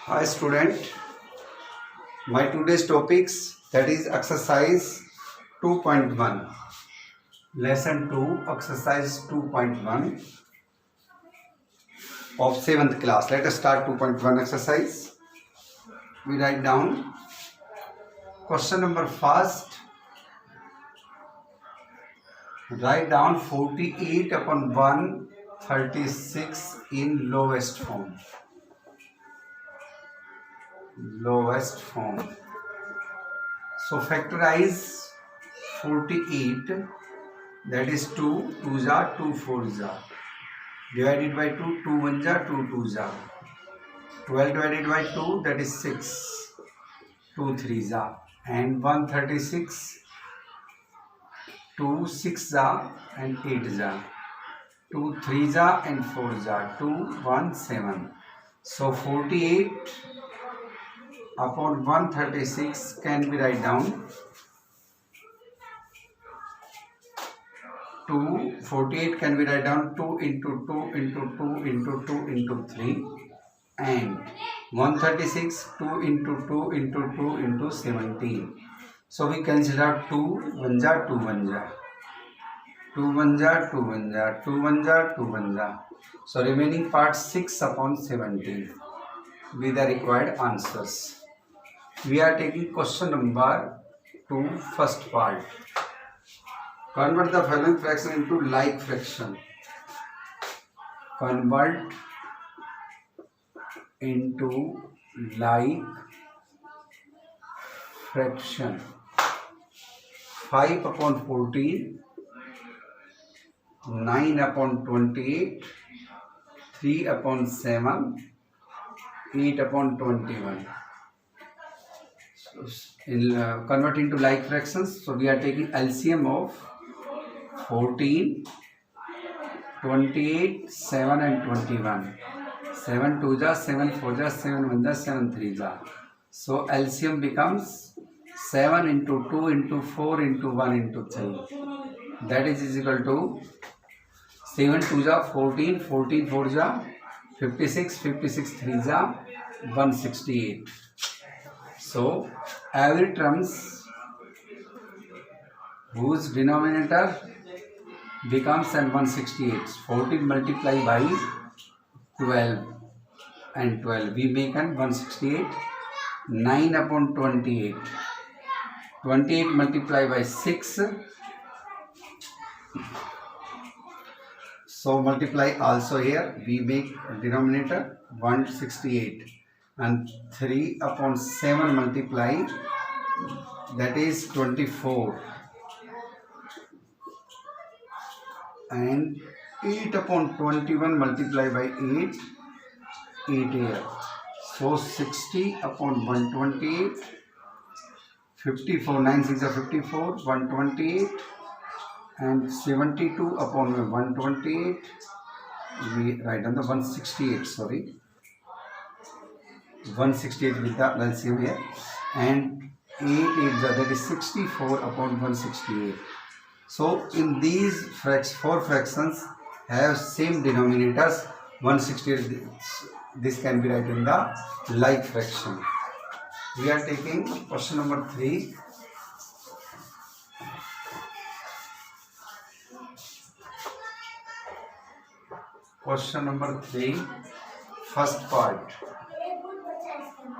Hi student, my today's topics, that is exercise 2.1, lesson 2, exercise 2.1 of 7th class. Let us start 2.1 exercise. We write down question number first. Write down 48 upon 136 in lowest form. Lowest form. So factorize 48, that is 2, 2 jar, 2 4 jar. Divided by 2, 2 1 jar, 2 2 jar. 12 divided by 2, that is 6, 2 3 jar. And 136, 2 6 jar and 8 jar. 2 3 jar and 4 jar. 2 1 7. So 48 upon 136 can be write down 2, 48 can be write down 2 into 2 into 2 into 2 into 3, and 136 2 into 2 into 2 into 17. So we consider 2 1 jar 2 1 jar, 2 1 jar 2 1 jar, 2 1 jar 2 1 jar. So remaining part 6 upon 17 with the required answers. We are taking question number 2, first part. Convert the following fraction into like fraction. Convert into like fraction. 5 upon 14, 9 upon 28, 3 upon 7, 8 upon 21. So in convert into like fractions, so we are taking LCM of 14, 28, 7 and 21. 7 2 ja, 7 4 ja, 7 1 ja, 7 3 ja. So LCM becomes 7 into 2 into 4 into 1 into 3. That is equal to 7 2 ja, 14, 14 4 ja, 56, 56 3 ja, 168. So every terms whose denominator becomes an 168. 14 multiplied by 12 and 12, we make an 168. 9 upon 28, 28 multiplied by 6, so multiply also here, we make denominator 168, and 3 upon 7 multiply, that is 24, and 8 upon 21 multiply by 8, 8 here. So 60 upon 128, 54, 9 6 are 54, 128, and 72 upon 128, we write down the 168, sorry, 168 with the LCM here, and 8 8 that is 64 upon 168. So in these four fractions have same denominators, 168, this can be written in the like fraction. We are taking question number 3. Question number 3, first part.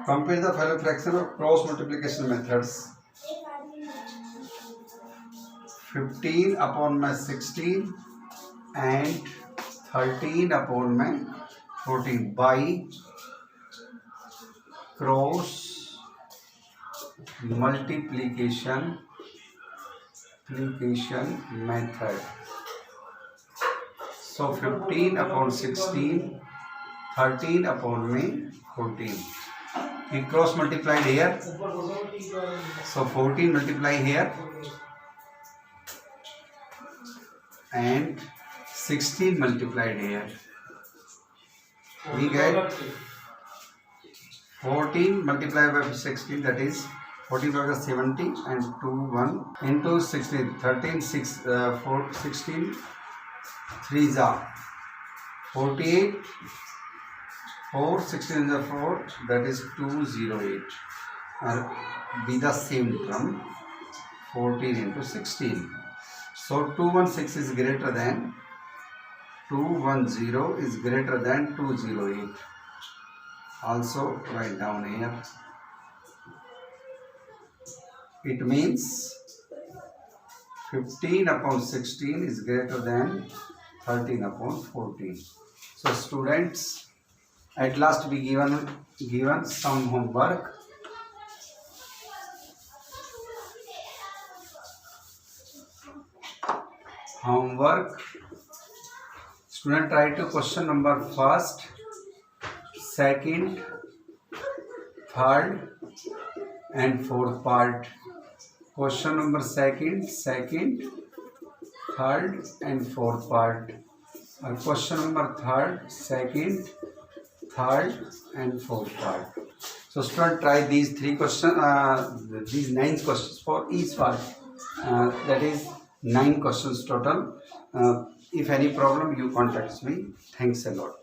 Compare the following fraction of cross multiplication methods. 15 upon my 16 and 13 upon my 14 by cross multiplication method. So 15 upon 16, 13 upon me 14. We cross multiplied here. So 14 multiply here and 16 multiplied here. We get 14 multiplied by 16, that is 14 5 is 70 and 2 1 into 16. 13 6 4 16 3 is 48. 4 16 is 4, that is 208. Be the same term, 14 into 16. So 216 is greater than 210 is greater than 208. Also write down here. It means 15 upon 16 is greater than 13 upon 14. So students, at last we given some homework. Student, try to question number first, second, third and fourth part. Question number second, third and fourth part. Question number third, second, third and fourth part. So student, try these 3 questions, these 9 questions for each part. That is 9 questions total. If any problem, you contact me. Thanks a lot.